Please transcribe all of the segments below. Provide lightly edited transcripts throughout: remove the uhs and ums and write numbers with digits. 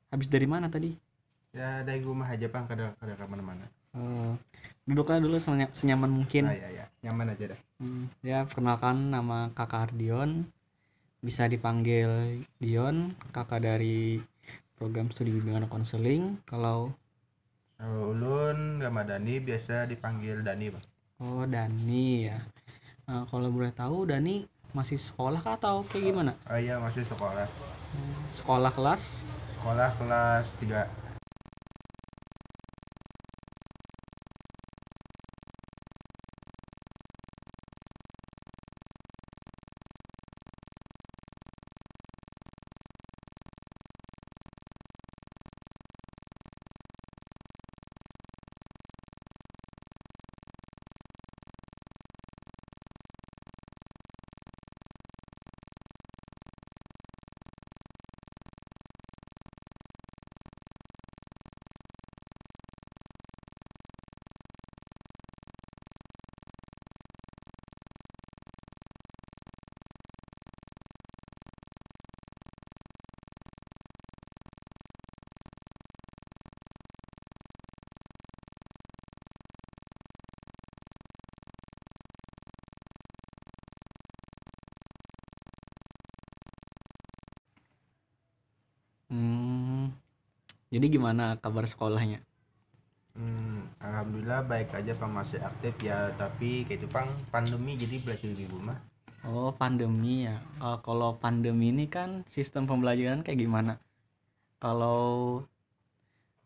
Habis dari mana tadi? Ya dari rumah aja bang, kada kemana-mana. Duduklah dulu senyaman mungkin. Ya, nyaman aja dah. Ya, perkenalkan, nama kakak Ardion, bisa dipanggil Dion, kakak dari program studi bimbingan konseling. Kalau Ulun Ramadhani, biasa dipanggil Dani bang. Dani ya. Kalau boleh tahu, Dani masih sekolah kah atau kayak gimana? Oh iya, masih sekolah. Sekolah kelas? Sekolah kelas 3. Jadi gimana kabar sekolahnya? Alhamdulillah baik aja bang, masih aktif ya, tapi kayak itu bang, pandemi jadi belajar di rumah. Oh, pandemi ya. Kalau pandemi ini kan sistem pembelajaran kayak gimana? Kalau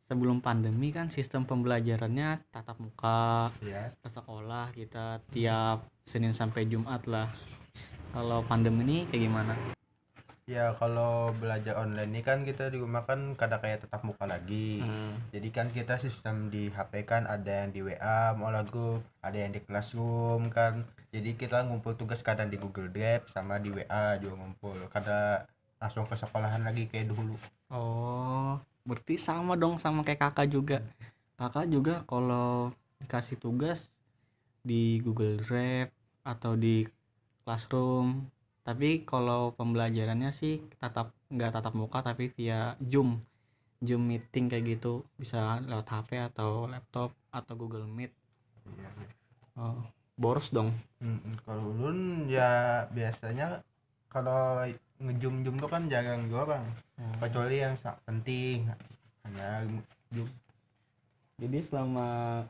sebelum pandemi kan sistem pembelajarannya tatap muka, Ya, ke sekolah kita tiap Senin sampai Jumat lah. Kalau pandemi ini kayak gimana? ya kalau belajar online ini kan kita di rumah kan kada kayak tetap muka lagi. Jadi kan kita sistem di HP kan, ada yang di WA mau lagu, ada yang di Classroom kan. Jadi kita ngumpul tugas kadang di Google Drive sama di WA juga ngumpul. Kada langsung ke sekolahan lagi kayak dulu. Oh, berarti sama dong sama kayak kakak juga. Kakak juga kalau dikasih tugas di Google Drive atau di Classroom. Tapi kalau pembelajarannya sih nggak tatap muka tapi via Zoom meeting kayak gitu, bisa lewat HP atau laptop atau Google Meet. Iya, iya. Oh, boros dong. Kalau ulun ya biasanya kalau ngejum tuh kan jarang juga bang, kecuali yang penting hanya zoom. Jadi selama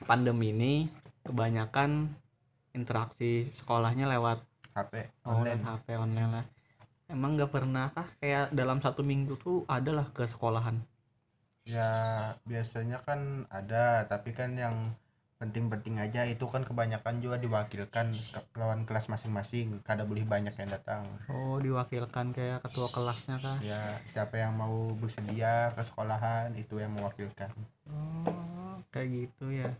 pandemi ini kebanyakan interaksi sekolahnya lewat HP lewat online. HP online lah. Emang nggak pernah kah kayak dalam 1 minggu tuh adalah ke sekolahan? Ya biasanya kan ada, tapi kan yang penting-penting aja itu kan kebanyakan juga diwakilkan lawan kelas masing-masing, kada boleh banyak yang datang. Oh, diwakilkan kayak ketua kelasnya kah? Ya siapa yang mau bersedia ke sekolahan itu yang mewakilkan. Oh, kayak gitu ya.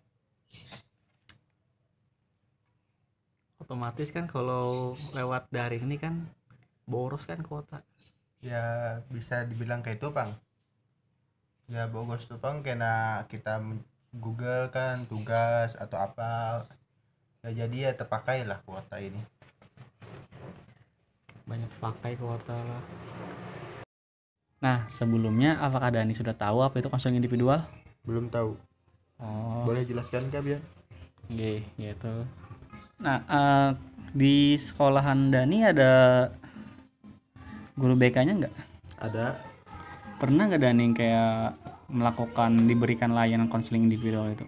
Otomatis kan kalau lewat daring ini kan boros kan kuota. Ya bisa dibilang kayak itu bang. Ya bagus tuh bang, karena kita Google kan tugas atau apa, ya jadi ya terpakai lah kuota ini. Banyak pakai kuota lah. Nah, sebelumnya apakah Dani sudah tahu apa itu konseling individual? Belum tahu. Oh, Boleh jelaskan kak biar? oke, gitu. Nah, di sekolahan Dani ada guru BK-nya nggak? Ada. Pernah nggak Dani kayak diberikan layanan konseling individual itu?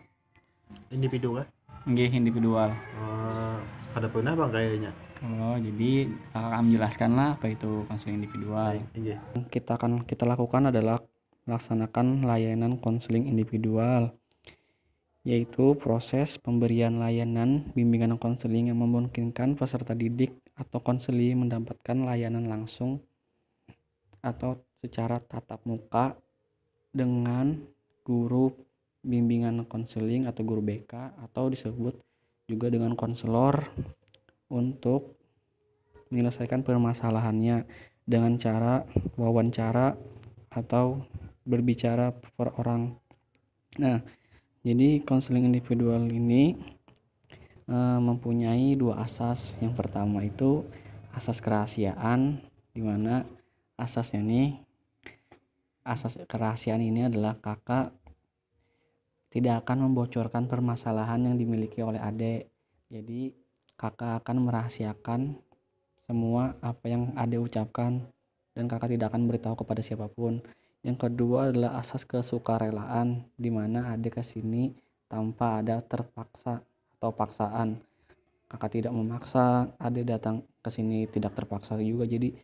Individu kah? Nggih, individual. Ada pernah bang kayaknya. Oh, jadi kakak akan menjelaskan lah apa itu konseling individual. Iya. Kita lakukan adalah melaksanakan layanan konseling individual, yaitu proses pemberian layanan bimbingan konseling yang memungkinkan peserta didik atau konseli mendapatkan layanan langsung atau secara tatap muka dengan guru bimbingan konseling atau guru BK, atau disebut juga dengan konselor untuk menyelesaikan permasalahannya dengan cara wawancara atau berbicara per orang. Nah, jadi konseling individual ini mempunyai dua asas. Yang pertama itu asas kerahasiaan, di mana asas kerahasiaan ini adalah kakak tidak akan membocorkan permasalahan yang dimiliki oleh adik. Jadi kakak akan merahasiakan semua apa yang adik ucapkan dan kakak tidak akan beritahu kepada siapapun. Yang kedua adalah asas kesukarelaan, di mana adik kesini tanpa ada terpaksa atau paksaan. Kakak tidak memaksa, adik datang ke sini tidak terpaksa juga, jadi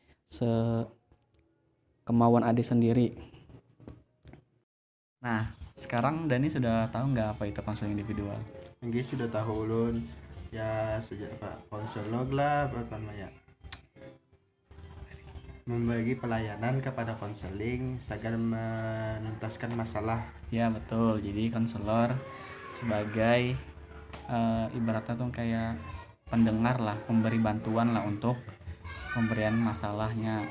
kemauan adik sendiri. Nah, sekarang Dani sudah tahu nggak apa itu konseling individual? Enggak, sudah tahu ulun ya, sejak konselor lah apa namanya, membagi pelayanan kepada konseling agar menuntaskan masalah. Ya betul, jadi konselor sebagai ibaratnya tuh kayak pendengar lah, pemberi bantuan lah untuk pemberian masalahnya.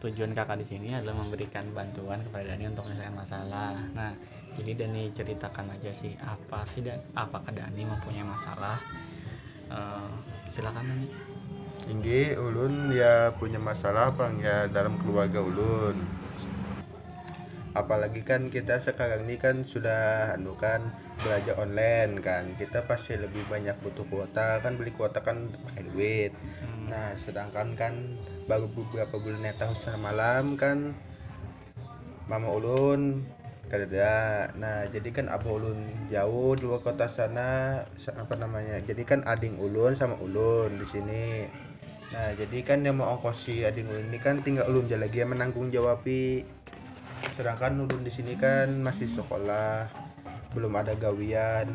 Tujuan kakak di sini adalah memberikan bantuan kepada Dani untuk menyelesaikan masalah. Nah, jadi Dani ceritakan aja sih apakah Dani mempunyai masalah. Silakan Dani. Tinggi ulun ya punya masalah bang ya dalam keluarga ulun, apalagi kan kita sekarang ini kan sudah belajar online kan, kita pasti lebih banyak butuh kuota kan, beli kuota kan pakai duit. Nah sedangkan kan baru beberapa bulan tahu malam kan mama ulun kada. Nah jadi kan abah ulun jauh di luar kota sana, apa namanya, jadi kan ading ulun sama ulun di sini. Nah jadi kan yang mau ongkosi ading ulun ini kan tinggal ulun aja lagi yang menanggung jawabi, sedangkan ulun di sini kan masih sekolah, belum ada gawian.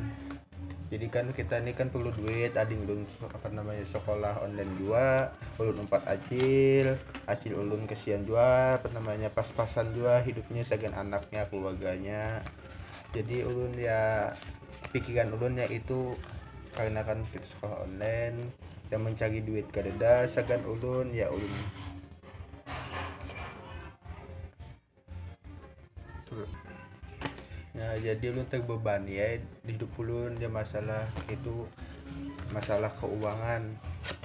Jadi kan kita ini kan perlu duit, ading ulun apa namanya sekolah online juga, ulun 4 acil ulun kesian juga apa namanya pas-pasan juga hidupnya segan anaknya keluarganya. Jadi ulun ya pikiran ulun ya itu karena kan kita sekolah online dan mencari duit kadeda segan ulun ya ulun nah jadi ulun terbebani ya di hidup ulun ya masalah itu, masalah keuangan.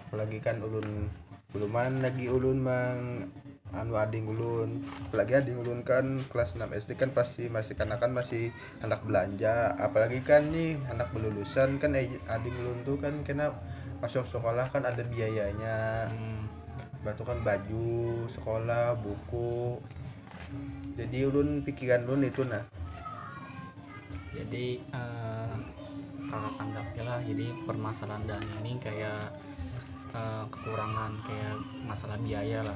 Apalagi kan ulun buluman lagi ulun mang ading ulun, apalagi ading ulun kan kelas 6 SD kan pasti masih kanakan masih anak belanja, apalagi kan nih anak kelulusan kan ading ulun tuh kan kena masuk sekolah kan ada biayanya, batu kan baju sekolah buku. Jadi ulun pikiran ulun itu nah. Jadi kakak anggapnya lah, jadi permasalahan Dani ini kayak kekurangan kayak masalah biaya lah.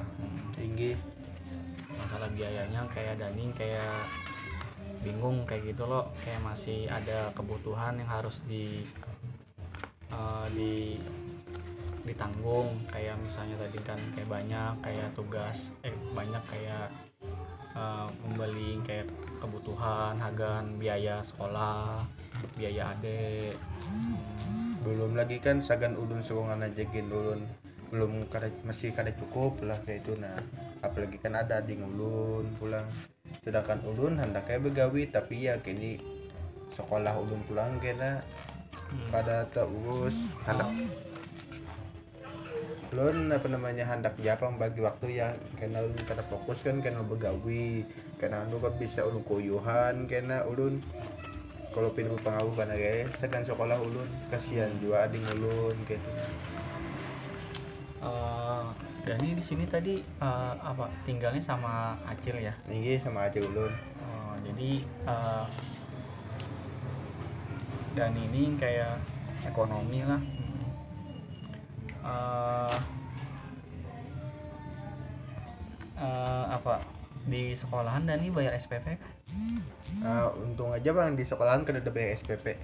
Tinggi Masalah biayanya kayak Dani kayak bingung kayak gitu loh, kayak masih ada kebutuhan yang harus ditanggung, kayak misalnya tadi kan kayak banyak kayak tugas banyak kayak membeli kayak kebutuhan, hagan, biaya sekolah, biaya adik. belum lagi kan sagan ulun sokongan aja gin ulun belum masih kada cukup lah kayak itu nah, apalagi kan ada ading ulun pulang, sedangkan ulun hendaknya begawi tapi ya kini sekolah ulun pulang kena kada terurus hendak ulun apa namanya hendak japang bagi waktu ya kena ulun kada fokus kan kena begawi kena anu kan bisa ulun kuyuhan kena ulun kalau pindah pengaruh kan aja sekan sekolah ulun kasihan juga ading ulun gitu. Dani di sini tadi apa tinggalnya sama Acil ya? Ini sama aja ulun. Jadi Dani ini kayak ekonomi lah. Apa di sekolahan Dani bayar SPP kan? Untung aja bang di sekolahan kan ada bayar SPP.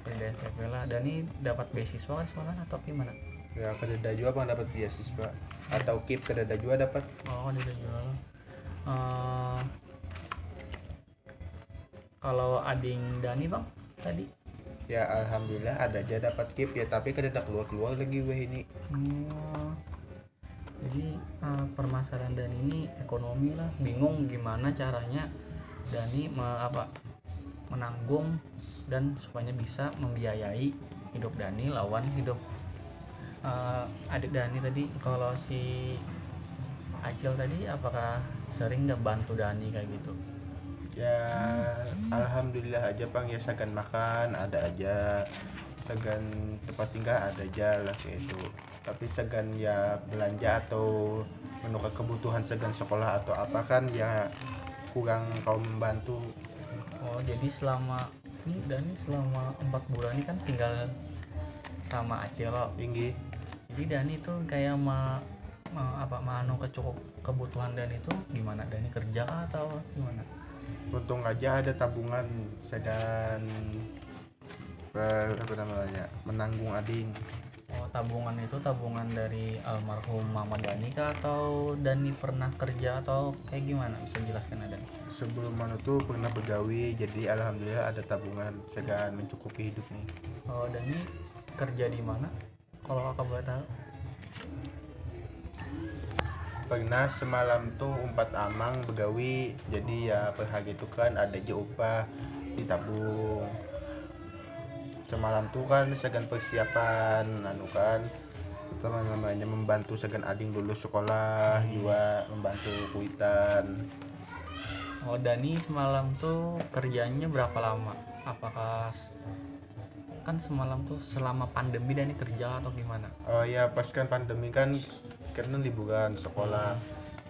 Beda SPP lah. Dani dapat beasiswa kan sekolahan atau gimana? Ya kededa juga bang dapat beasiswa atau KIP kededa juga dapat. Kededa juga. Kalau ading Dani bang tadi? Ya alhamdulillah ada aja dapat KIP ya, tapi kada keluar lagi weh ini. Oh, jadi permasalahan Dani ini ekonomi lah, bingung gimana caranya Dani menanggung dan supaya bisa membiayai hidup Dani lawan hidup adik Dani tadi. Kalau si Acil tadi apakah sering nggak bantu Dani kayak gitu? Ya alhamdulillah aja Bang, ya segan makan ada aja, segan tempat tinggal ada aja lah kayak itu. Tapi segan ya belanja atau menukar kebutuhan segan sekolah atau apa kan ya kurang kau membantu. Oh, jadi selama ini Dani selama 4 bulan ini kan tinggal sama Acil loh. Tinggi. Jadi Dani tuh kayak manu kecukup kebutuhan Dani itu gimana? Dani kerja kah atau gimana? Untung aja ada tabungan segan apa namanya menanggung ading. Oh, tabungan itu tabungan dari almarhum Mama Dani kah atau Dani pernah kerja atau kayak gimana? Bisa jelaskan ada? Sebelum mana tuh pernah begawi, jadi alhamdulillah ada tabungan segan mencukupi hidup nih. Oh, Dani kerja di mana? Kalau kakak boleh tahu? Pernah semalam tuh umpat amang begawi, jadi ya per hari itu kan ada aja upah ditabung. Semalam tuh kan segan persiapan kan namanya membantu segan ading lulus sekolah, juga membantu kuitan. Oh, Dani semalam tuh kerjanya berapa lama? Apakah kan semalam tuh selama pandemi Dani kerja atau gimana? Oh ya pas kan pandemi kan karena liburan sekolah,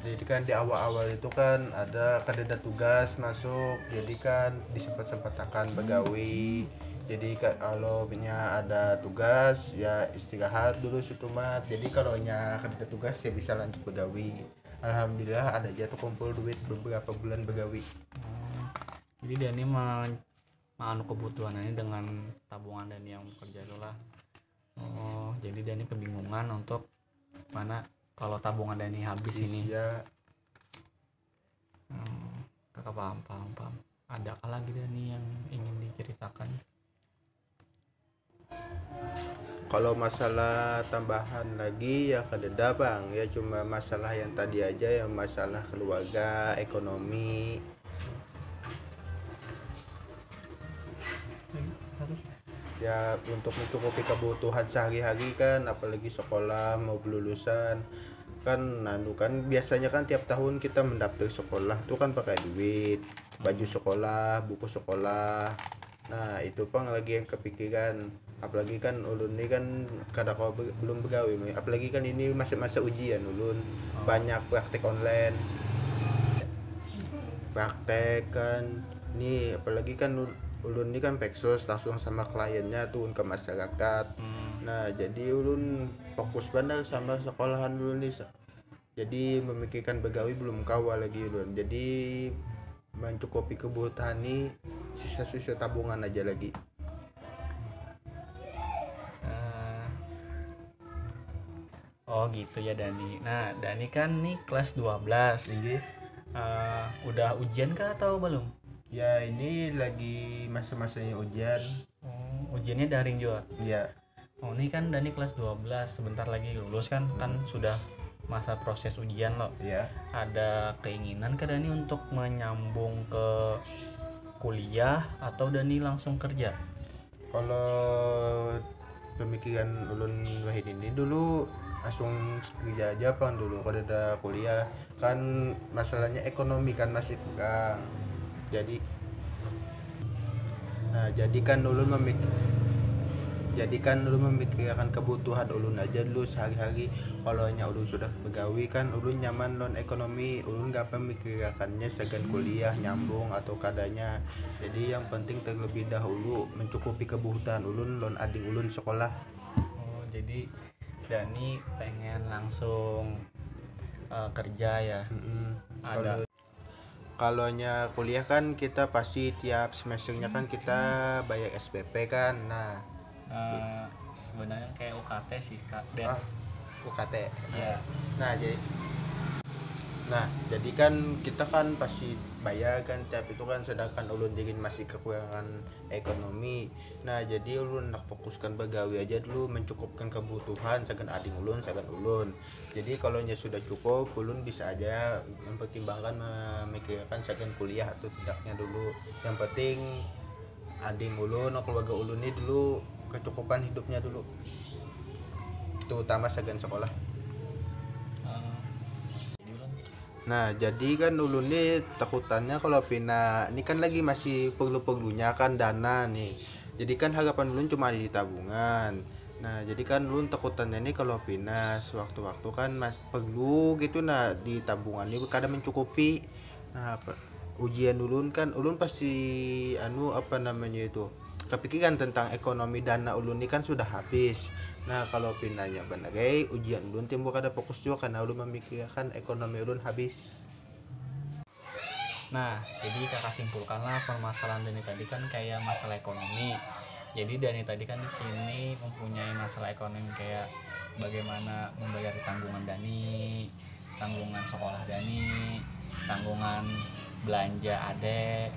jadi kan di awal-awal itu kan ada tugas masuk, jadi kan disempet-sempetakan begawi. Jadi kalau punya ada tugas ya istirahat dulu setumat, jadi kalau nya ada tugas ya bisa lanjut begawi. Alhamdulillah ada aja tuh kumpul duit beberapa bulan begawi. Jadi Dani menganu kebutuhannya dengan tabungan Dani yang bekerja itulah. Oh, jadi Dani kebingungan untuk mana kalau tabungan Dani habis ini. Ya Kakak paham. Adakah lagi Dani yang ingin diceritakan? kalau masalah tambahan lagi ya kadeda Bang, ya cuma masalah yang tadi aja, yang masalah keluarga, ekonomi. Ya untuk mencukupi kebutuhan sehari-hari kan, apalagi sekolah mau lulusan kan kan biasanya kan tiap tahun kita mendaftar sekolah tuh kan pakai duit, baju sekolah, buku sekolah. Nah itu Bang lagi yang kepikiran, apalagi kan ulun ini kan kada kau belum begawi, apalagi kan ini masa-masa ujian ulun. Banyak praktek online, praktek kan ini, apalagi kan ulun ini kan peksos langsung sama kliennya turun ke masyarakat. Nah jadi ulun fokus benar sama sekolahan ulun nih, jadi memikirkan begawi belum kawal lagi ulun, jadi mencukupi kebutuhan nih sisa-sisa tabungan aja lagi. Oh gitu ya Dani. Nah Dani kan nih kelas 12. Tinggi. Udah ujian kah atau belum? Ya ini lagi masa-masanya ujian. Ujiannya daring juga? Iya. Oh ini kan Dani kelas 12, sebentar lagi lulus kan, kan sudah masa proses ujian loh. Iya. Ada keinginan ke Dani untuk menyambung ke kuliah atau Dani langsung kerja? Kalau pemikiran ulun Wahid ini dulu langsung kerja aja Bang dulu, kalau ada kuliah kan masalahnya ekonomi kan masih kurang. Jadi jadikan ulun memikirkan kebutuhan ulun aja dulu sehari-hari. Kalau ulun sudah begawi kan ulun nyaman non ekonomi, ulun gak memikirkannya segan kuliah nyambung atau kadanya. Jadi yang penting terlebih dahulu mencukupi kebutuhan ulun lon ading ulun sekolah. Oh jadi Dani pengen langsung kerja ya? Ada kalau kuliah kan kita pasti tiap semesternya kan kita bayar SPP kan. Nah sebenarnya kayak UKT sih Kak. UKT ya. Nah, jadi kan kita kan pasti bayar kan tiap itu kan, sedangkan ulun jadi masih kekurangan ekonomi. Nah, jadi ulun nak fokuskan begawe aja dulu, mencukupkan kebutuhan sagan ading ulun, sagan ulun. Jadi kalau nya sudah cukup, ulun bisa aja mempertimbangkan memikirkan sagan kuliah atau tidaknya dulu. Yang penting ading ulun atau keluarga ulun ini dulu kecukupan hidupnya dulu. Terutama sagan sekolah. Nah, jadi kan ulun nih takutannya kalau Pina ini kan lagi masih perlu-perlunya kan dana nih. Jadi kan harapan ulun cuma ada di tabungan. Nah, jadi kan ulun takutannya nih kalau Pina sewaktu-waktu kan perlu gitu, nah di tabungan ini kadang mencukupi. Nah, ujian ulun kan ulun pasti apa namanya itu, kepikiran tentang ekonomi dana ulun ini kan sudah habis. Nah, kalau pindahnya benerai ujian ulun timbul kada fokus juga karena ulun memikirkan ekonomi ulun habis. Nah, jadi kakak simpulkanlah permasalahan Dani tadi kan kayak masalah ekonomi. Jadi Dani tadi kan di sini mempunyai masalah ekonomi kayak bagaimana membayar tanggungan Dani, tanggungan sekolah Dani, tanggungan belanja adek,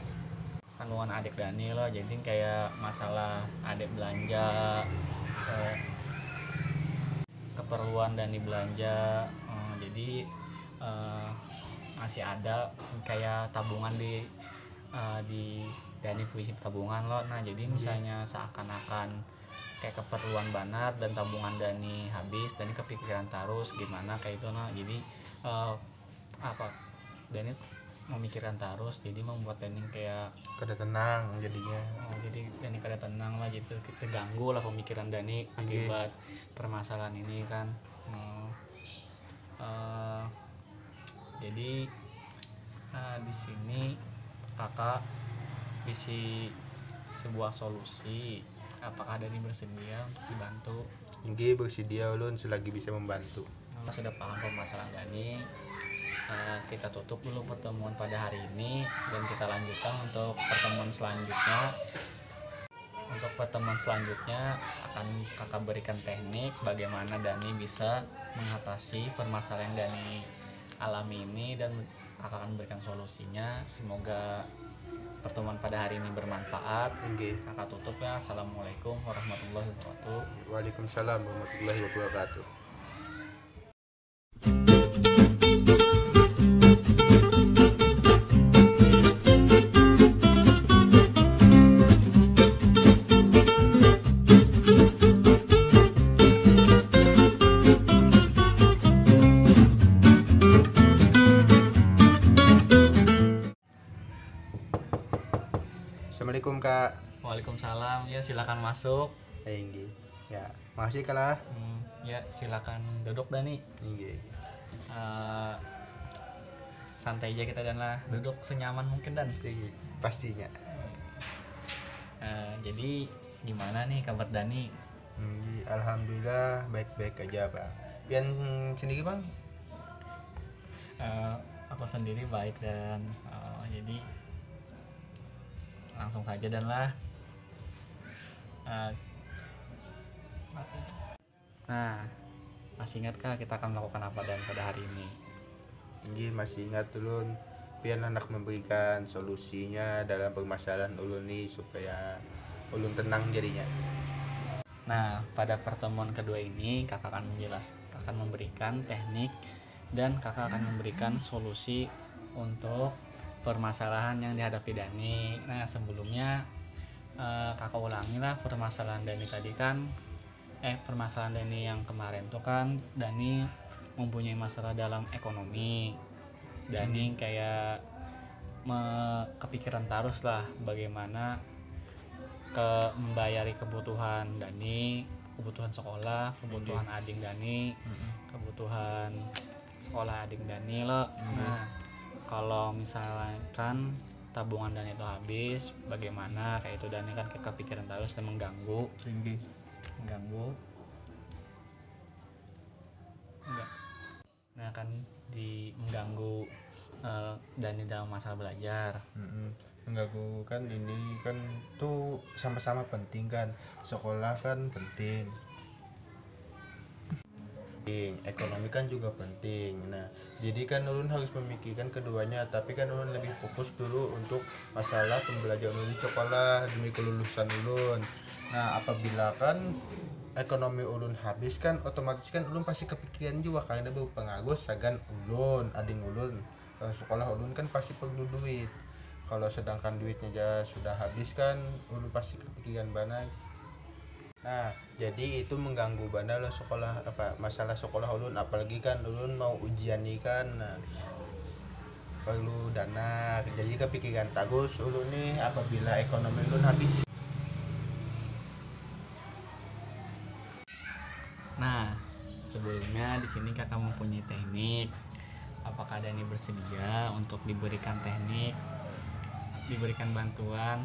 tanggungan adik Dani loh. Jadi kayak masalah adik belanja, keperluan Dani belanja. Jadi masih ada kayak tabungan di Dani puisi tabungan loh. Nah, jadi misalnya seakan-akan kayak keperluan banar dan tabungan Dani habis, Dani kepikiran terus gimana kayak itu. Nah, jadi apa Dani memikirkan terus, jadi membuat Dani kayak Kada tenang jadinya. jadi Dani kada tenang lah gitu, terganggu lah pemikiran Dani akibat permasalahan ini kan. Jadi di sini kakak isi sebuah solusi, apakah Dani bersedia untuk dibantu? Ini bersedia ulun selagi bisa membantu. Sudah paham permasalahan Dani, kita tutup dulu pertemuan pada hari ini dan kita lanjutkan untuk pertemuan selanjutnya. Untuk pertemuan selanjutnya akan kakak berikan teknik bagaimana Dani bisa mengatasi permasalahan yang Dani alami ini dan kakak akan berikan solusinya. Semoga pertemuan pada hari ini bermanfaat. Kakak tutup ya. Assalamualaikum warahmatullahi wabarakatuh. Waalaikumsalam warahmatullahi wabarakatuh. Assalamualaikum Kak. Waalaikumsalam. Ya, silakan masuk. Inggi. Ya, makasih kalah. Ya, silakan duduk Dani. Inggi. Santai aja kita dan lah, duduk senyaman mungkin Dan. Pastinya. Jadi gimana nih kabar Dani? Alhamdulillah baik-baik aja Bang. Pian sendiri Bang? Aku sendiri baik dan jadi langsung saja dan lah. Nah, masih ingatkah kita akan melakukan apa dan pada hari ini? Ini masih ingat ulun. Pian anak memberikan solusinya dalam permasalahan ulun nih supaya ulun tenang jadinya. Nah, pada pertemuan kedua ini kakak akan akan memberikan teknik dan kakak akan memberikan solusi untuk permasalahan yang dihadapi Dani. Nah, sebelumnya kakak ulangi lah permasalahan Dani tadi kan. Permasalahan Dani yang kemarin tuh kan Dani mempunyai masalah dalam ekonomi. Dani kayak kepikiran terus lah bagaimana membayari kebutuhan Dani, kebutuhan sekolah, kebutuhan adik Dani, kebutuhan sekolah adik Dani loh. Nah, kalau misalkan tabungan Dani itu habis, bagaimana kayak itu Dani kan kepikiran terus dan mengganggu. Nah, kan mengganggu Dani dalam masalah belajar. Mengganggu kan, ini kan tuh sama-sama penting kan, sekolah kan penting. penting, ekonomi kan juga penting. Nah, jadi kan ulun harus memikirkan keduanya, tapi kan ulun lebih fokus dulu untuk masalah pembelajaran ulun di sekolah demi kelulusan ulun. Nah, apabila kan ekonomi ulun habis kan otomatis kan ulun pasti kepikiran juga karena berpengaruh sagan ulun, ading ulun. Kalau sekolah ulun kan pasti perlu duit. Kalau sedangkan duitnya aja sudah habis kan ulun pasti kepikiran banget. Nah, jadi itu mengganggu banget lo sekolah apa masalah sekolah ulun, apalagi kan ulun mau ujian nih kan. Nah, perlu dana. Jadi kepikiran tagus ulun nih apabila ekonomi ulun habis. Nah, sebelumnya di sini kakak mempunyai teknik. Apakah Dani bersedia untuk diberikan teknik, diberikan bantuan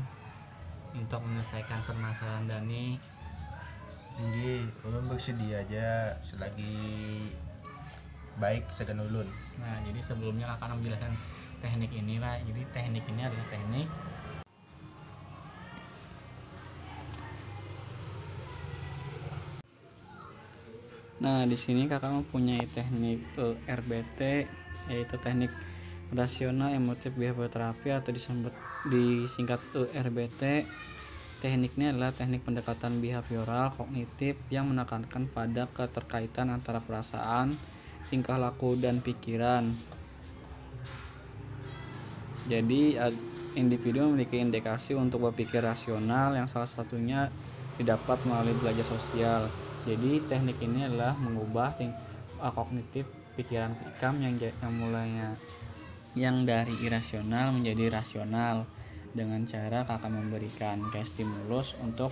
untuk menyelesaikan permasalahan Dani? Tinggi, ulun bersedia aja selagi baik segan ulun. Nah, jadi sebelumnya kakak menjelaskan teknik inilah. Jadi teknik ini adalah teknik Nah, di sini kakak mempunyai teknik RBT, yaitu teknik rasional emotif behavior therapy atau disingkat RBT. Tekniknya adalah teknik pendekatan behavioral kognitif yang menekankan pada keterkaitan antara perasaan, tingkah laku, dan pikiran. Jadi individu memiliki indikasi untuk berpikir rasional yang salah satunya didapat melalui belajar sosial. Jadi teknik ini adalah mengubah kognitif pikiran Ikam yang mulanya yang dari irasional menjadi rasional dengan cara kakak memberikan kayak stimulus untuk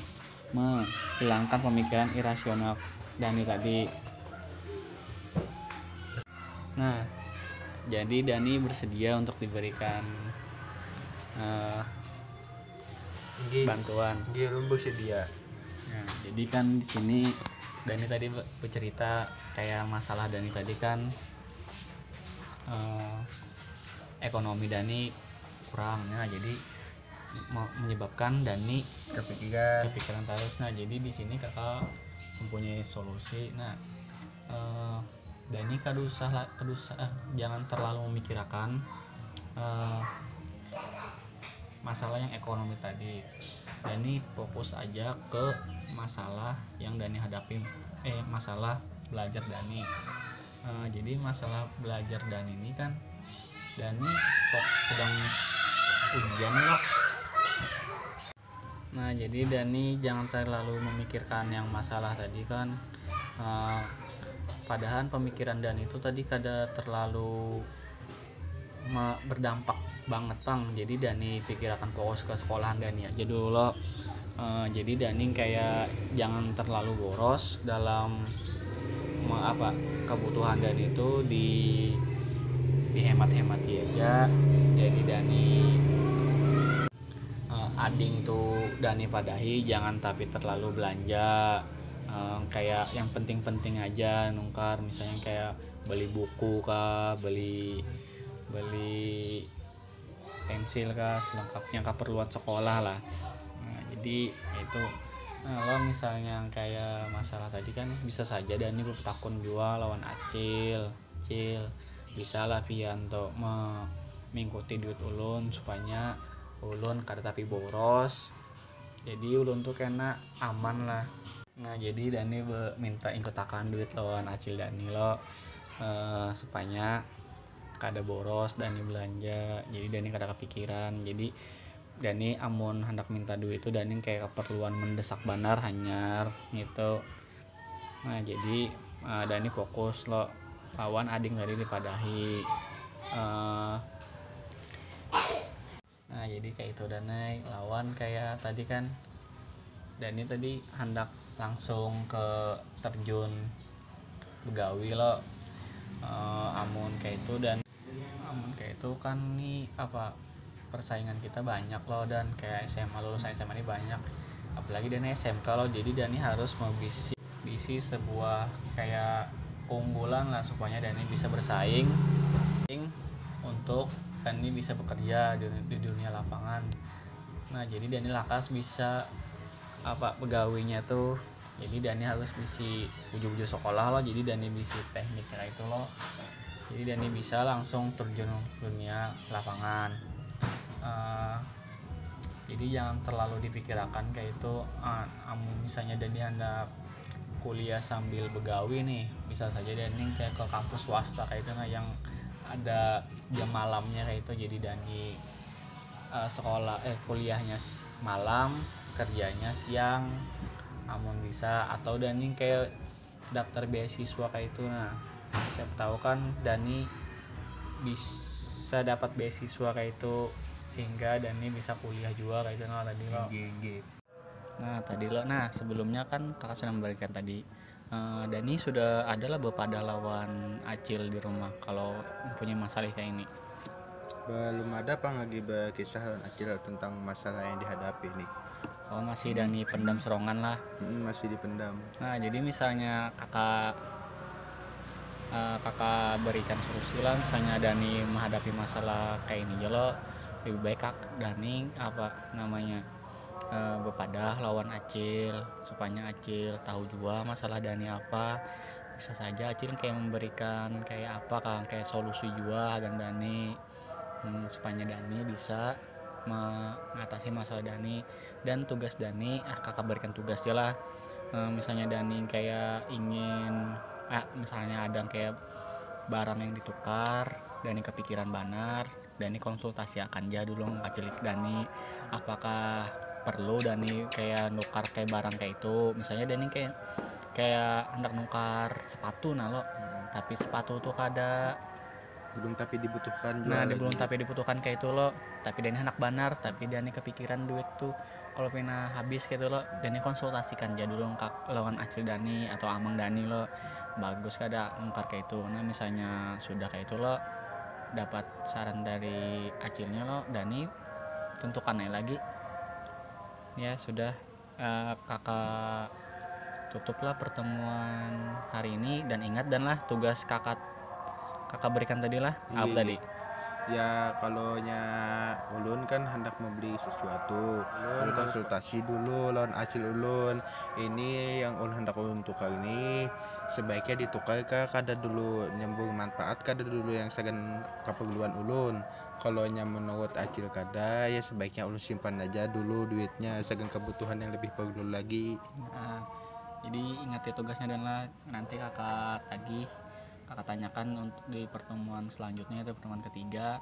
menghilangkan pemikiran irasional Dani tadi. Nah, jadi Dani bersedia untuk diberikan bantuan. Dia ulun bersedia. Nah, jadi kan di sini Dani tadi bercerita kayak masalah Dani tadi kan ekonomi Dani kurang. Nah, jadi menyebabkan Dani kepikiran terus. Nah, jadi di sini kakak mempunyai solusi. Nah, Dani jangan terlalu memikirkan masalah yang ekonomi tadi. Dani fokus aja ke masalah yang Dani hadapi, masalah belajar Dani. Jadi masalah belajar Dani ini kan Dani sedang ujian loh. Nah, jadi Dani jangan terlalu memikirkan yang masalah tadi kan. Padahal pemikiran Dani itu tadi kada terlalu berdampak banget Bang. Jadi Dani pikirkan fokus ke sekolahan Dani aja dulu loh. Jadi Dani kayak jangan terlalu boros dalam kebutuhan Dani itu dihemat-hemati aja. Jadi Dani ading tuh Dani padahi jangan tapi terlalu belanja, kayak yang penting-penting aja nungkar, misalnya kayak beli buku kah, beli pensil kah, selengkapnya keperluan sekolah lah. Nah, jadi itu kalau misalnya kayak masalah tadi kan bisa saja Dani bertakun juga lawan Acil bisa lah Pianto mengikuti duit ulun supaya ulun kada tapi boros, jadi ulun tuh kena aman lah. Nah, jadi Dani minta ikutakan duit lawan Acil Dani lo, supaya kada boros Dani belanja, jadi Dani kada kepikiran. Jadi Dani amun hendak minta duit itu Dani kayak keperluan mendesak banar hanyar gitu. Nah, jadi Dani fokus lo lawan ading dari dipadahi. Nah, jadi kayak itu Dani lawan kayak tadi kan Dani tadi hendak langsung ke terjun begawi lo, amun kayak itu kan nih persaingan kita banyak loh, dan kayak SMA lulusan SMA ini banyak, apalagi Dani SMK loh. Jadi Dani harus diisi sebuah kayak keunggulan lah supaya Dani bisa bersaing untuk Dani bisa bekerja di dunia lapangan. Nah, jadi Dani lakas bisa pegawainya tuh Jadi Dani harus bisi ujung-ujung sekolah lo, jadi Dani bisi tekniknya itu lo, jadi Dani bisa langsung terjun dunia lapangan. Jadi jangan terlalu dipikirkan kayak itu. Misalnya Dani hendak kuliah sambil begawi nih, bisa saja Dani kayak ke kampus swasta kayak itu, nah yang ada jam malamnya kayak itu. Jadi Dani kuliahnya malam, kerjanya siang, amun bisa. Atau Dani kayak daftar beasiswa kayak itu. Nah siapa tahu kan Dani bisa dapat beasiswa kayak itu, sehingga Dani bisa kuliah juga kayak itu. Nah tadi lo sebelumnya kan kakak sudah memberikan tadi, Dani sudah adalah bepada lawan Acil di rumah kalau mempunyai masalah kayak ini. Belum ada Pang lagi berkisah lawan Acil tentang masalah yang dihadapi nih. Oh masih Dani pendam serongan lah. Masih dipendam. Nah jadi misalnya kakak berikan solusi lah, misalnya Dani menghadapi masalah kayak ini lo, lebih baik Dani bepadah lawan Acil, supaya Acil tahu juga masalah Dani apa. Bisa saja Acil kayak memberikan kayak apa kan, kayak solusi juga dan Dani, supaya Dani bisa mengatasi masalah Dani. Dan tugas Dani, kakak berikan tugas aja lah. Misalnya Dani kayak ingin misalnya ada kayak barang yang ditukar, Dani kepikiran banar, Dani konsultasi akan aja dulu ngacil Dani apakah perlu Dani kayak nukar kayak barang kayak itu. Misalnya Dani kayak hendak nukar sepatu lo, tapi sepatu tuh belum tapi dibutuhkan juga. Nah belum tapi dibutuhkan kayak itu lo, tapi Dani hendak banar, tapi Dani kepikiran duit tuh kalau pernah habis gitu lo, Dani konsultasikan aja dulu lawan Acil Dani atau Amang Dani lo, bagus kada nukar kayak itu. Nah misalnya sudah kayak itu lo dapat saran dari Acilnya lo, Dani tentukan aja lagi. Ya sudah, kakak tutuplah pertemuan hari ini, dan ingat dan tugas kakak berikan tadi lah. Apa tadi? Ya kalau ulun kan hendak membeli sesuatu, ulun konsultasi dulu lawan Acil ulun. Ini yang ulun hendak ulun tukar ini sebaiknya ditukar kada dulu nyambung manfaat, kada dulu yang sagan keperluan ulun. Kalau menurut Acil kada, ya sebaiknya ulun simpan aja dulu duitnya sagan kebutuhan yang lebih perlu lagi. Jadi ingat ya tugasnya, dan nanti kakak tanyakan untuk di pertemuan selanjutnya, itu pertemuan ketiga.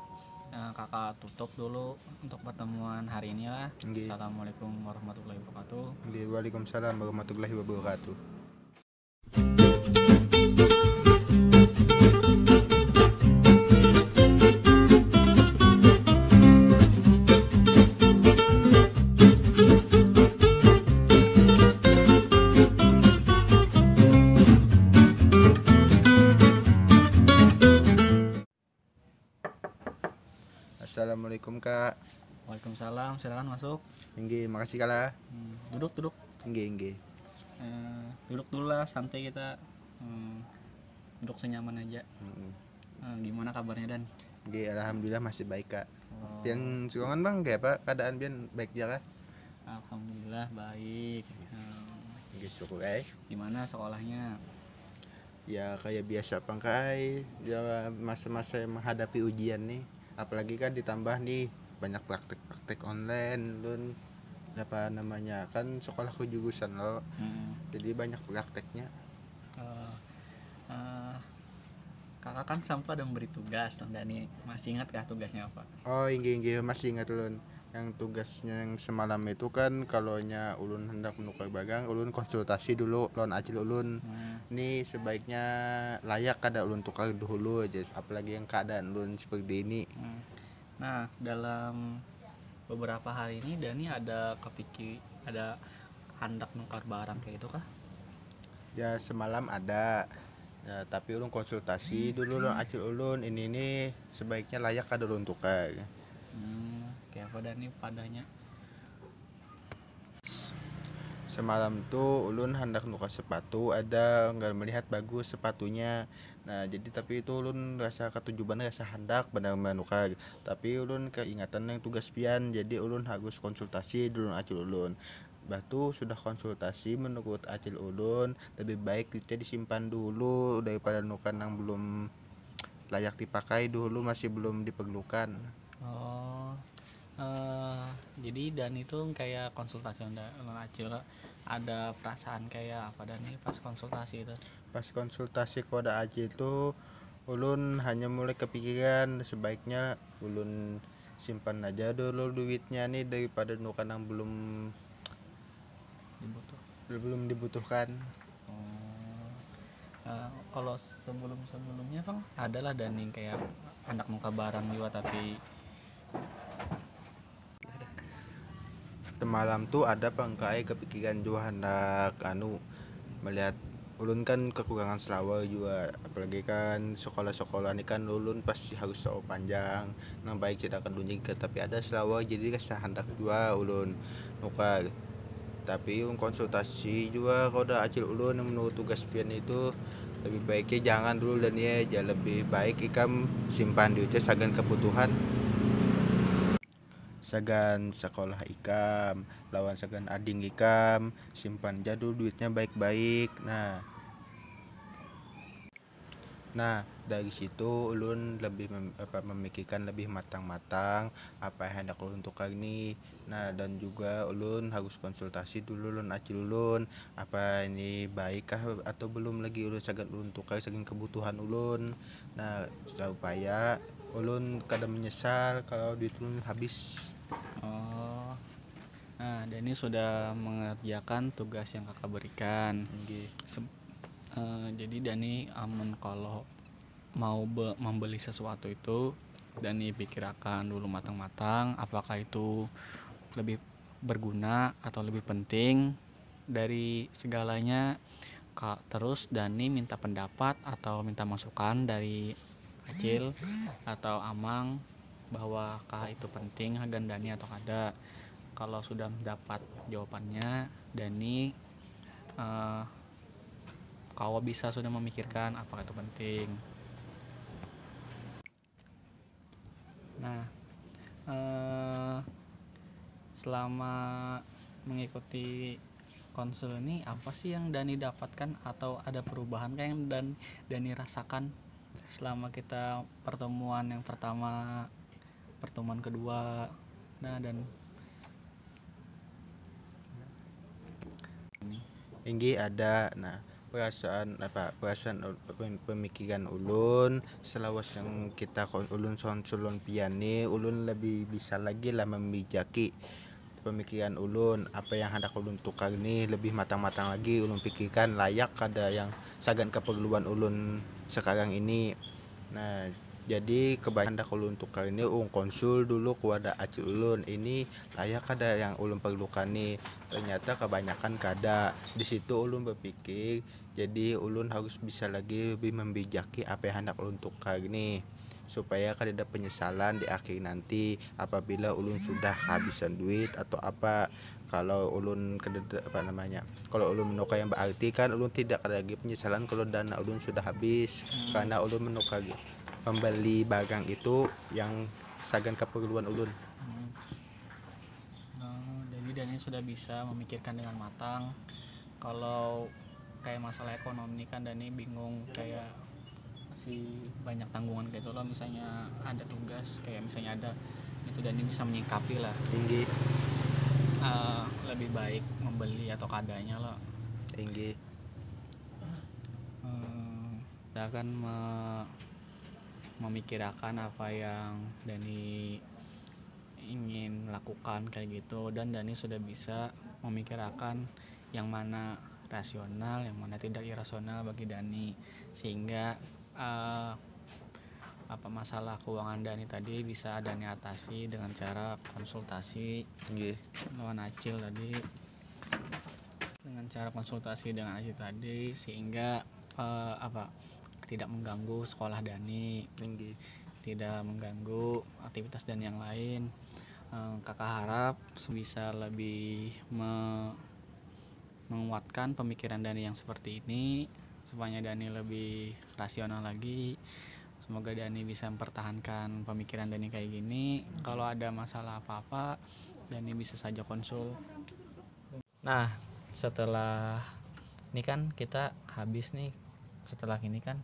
Kakak tutup dulu untuk pertemuan hari ini lah. Assalamualaikum warahmatullahi wabarakatuh. Waalaikumsalam warahmatullahi wabarakatuh. Assalamualaikum Kak. Waalaikumsalam, silakan masuk. Inggih, makasih kalah. Duduk. Inggih. Duduk dulu lah, santai kita. Duduk senyaman aja. Gimana kabarnya Dan? Inggih, alhamdulillah masih baik Kak. Pian sukongan Bang, kayak apa keadaan pian baik ya Kak? Alhamdulillah baik. Inggih, syukur Gimana sekolahnya? Ya kayak biasa Bang Kai. Ya masa-masa yang menghadapi ujian nih. Apalagi kan ditambah nih banyak praktek online lun, apa namanya kan sekolahku jurusan lo, jadi banyak prakteknya. Kakak kan sampai ada memberi tugas, Dani masih ingat kah tugasnya apa? Oh inggih masih ingat lun. Yang tugasnya yang semalam itu kan kalau ulun hendak menukar barang, ulun konsultasi dulu lawan Acil ulun. Ini sebaiknya layak kada ulun tukar dulu aja, apalagi yang keadaan ulun seperti ini. Nah dalam beberapa hari ini Dani ada hendak nukar barang kayak itu kah? Ya semalam ada. Ya, tapi ulun konsultasi dulu lawan Acil ulun, ini sebaiknya layak kada ulun tukar. Kayak apa Dani padanya? Semalam tuh ulun hendak nukar sepatu, ada nggak melihat bagus sepatunya. Nah jadi tapi itu ulun rasa ketujuan rasa hendak benar menukar, tapi ulun keingatan yang tugas pian, jadi ulun harus konsultasi dulu Acil ulun. Batu sudah konsultasi, menurut Acil ulun lebih baik duitnya disimpan dulu daripada nukan yang belum layak dipakai, dulu masih belum diperlukan. Oh, jadi dan itu kayak konsultasi dengan Acil, ada perasaan kayak apa dan nih pas konsultasi itu? Pas konsultasi kepada Acil itu ulun hanya mulai kepikiran sebaiknya ulun simpan aja dulu duitnya nih daripada nukan yang Dibutuh. belum dibutuhkan. Oh, kalau sebelumnya bang adalah daning kayak anak muka barang juga tapi Semalam tuh ada pangkai kepikiran juga hendak melihat ulun kan kekurangan selawar juga, apalagi kan sekolah-sekolah ini kan ulun pasti harus tahu panjang nang baik tidak akan dunjing ke, tapi ada selawar jadi kesah hendak juga ulun nukar. Tapi konsultasi juga kalau udah acil ulun yang menurut tugas pian itu lebih baiknya jangan dulu dan ya lebih baik ikam simpan duitnya sagan kebutuhan, sagan sekolah ikam lawan sagan ading ikam, simpan jadul duitnya baik-baik. Nah dari situ ulun lebih memikirkan lebih matang-matang apa yang hendak ulun tukar ini. Nah dan juga ulun harus konsultasi dulu ulun acil ulun apa ini baik kah atau belum lagi ulun sagan ulun tukar saking kebutuhan ulun. Nah supaya ulun kada menyesal kalau duit ulun habis. oh, nah Dani sudah mengerjakan tugas yang kakak berikan. Jadi Dani aman kalau mau membeli sesuatu itu Dani pikirkan dulu matang-matang apakah itu lebih berguna atau lebih penting dari segalanya. Terus Dani minta pendapat atau minta masukan dari Acil atau Amang bahwa kah itu penting hagan Dani atau kada. Kalau sudah mendapat jawabannya Dani kau bisa sudah memikirkan apakah itu penting. Nah selama mengikuti konsul ini apa sih yang Dani dapatkan atau ada perubahan kayak yang Dani rasakan selama kita pertemuan yang pertama, pertemuan kedua, nah dan Inggi ada. Nah perasaan pemikiran ulun selawas yang kita ulun konsulon pian nih ulun lebih bisa lagi lah membijaki pemikiran ulun, apa yang hendak ulun tukar nih lebih matang-matang lagi ulun pikirkan layak ada yang sagan keperluan ulun sekarang ini. Nah jadi kebanyakan hendak ulun tukar ini konsul dulu kepada acil ulun ini layak ada yang ulun perlukan nih, ternyata kebanyakan kada. Di situ ulun berpikir jadi ulun harus bisa lagi lebih membijaki apa yang hendak ulun tukar nih supaya kada ada penyesalan di akhir nanti apabila ulun sudah kehabisan duit atau apa. Kalau ulun kalau ulun menukar yang berarti kan ulun tidak ada lagi penyesalan kalau dana ulun sudah habis karena ulun menukar membeli barang itu yang sagan keperluan ulun. Jadi Dani sudah bisa memikirkan dengan matang. Kalau kayak masalah ekonomi kan Dani bingung kayak masih banyak tanggungan gitu loh, misalnya ada tugas kayak misalnya ada itu Dani bisa menyikapi lah. Tinggi lebih baik membeli atau kadanya loh. tinggi Kita akan memikirkan apa yang Dani ingin lakukan kayak gitu, dan Dani sudah bisa memikirkan yang mana rasional yang mana tidak irasional bagi Dani, sehingga apa masalah keuangan Dani tadi bisa Dani atasi dengan cara konsultasi lawan Acil tadi, dengan cara konsultasi dengan Acil tadi sehingga tidak mengganggu sekolah Dani, tidak mengganggu aktivitas dan yang lain. Kakak harap bisa lebih menguatkan pemikiran Dani yang seperti ini supaya Dani lebih rasional lagi. Semoga Dani bisa mempertahankan pemikiran Dani kayak gini. Kalau ada masalah apa-apa Dani bisa saja konsul. Nah, setelah ini kan kita habis nih, setelah ini kan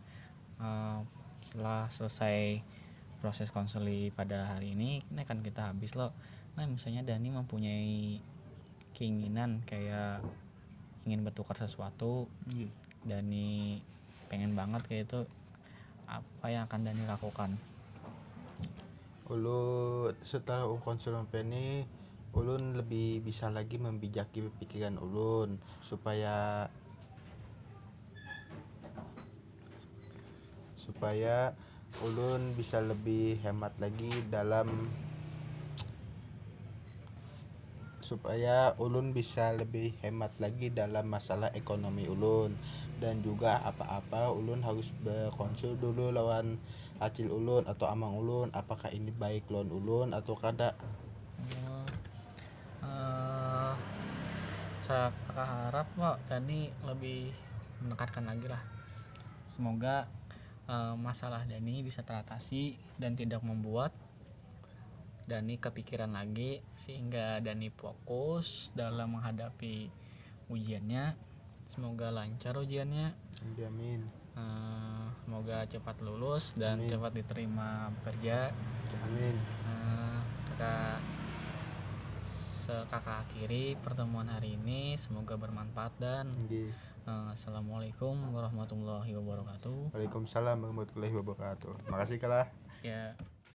setelah selesai proses konseli pada hari ini kan kita habis loh. Nah, misalnya Dani mempunyai keinginan kayak ingin bertukar sesuatu, Dani pengen banget kayak itu, apa yang akan Dani lakukan? Ulun setelah konsel ini ulun lebih bisa lagi membijaki pikiran ulun supaya ulun bisa lebih hemat lagi dalam masalah ekonomi ulun, dan juga apa-apa ulun harus berkonsul dulu lawan acil ulun atau amang ulun apakah ini baik lawan ulun atau kada. Saya harap kok Dani lebih menekankan lagi lah, semoga masalah Dani bisa teratasi dan tidak membuat Dani kepikiran lagi, sehingga Dani fokus dalam menghadapi ujiannya. Semoga lancar ujiannya, Amin. semoga cepat lulus dan Amin. cepat diterima bekerja. Amin. Kakak akhiri pertemuan hari ini, semoga bermanfaat dan assalamualaikum warahmatullahi wabarakatuh. Waalaikumsalam warahmatullahi wabarakatuh. Makasih kalah ya.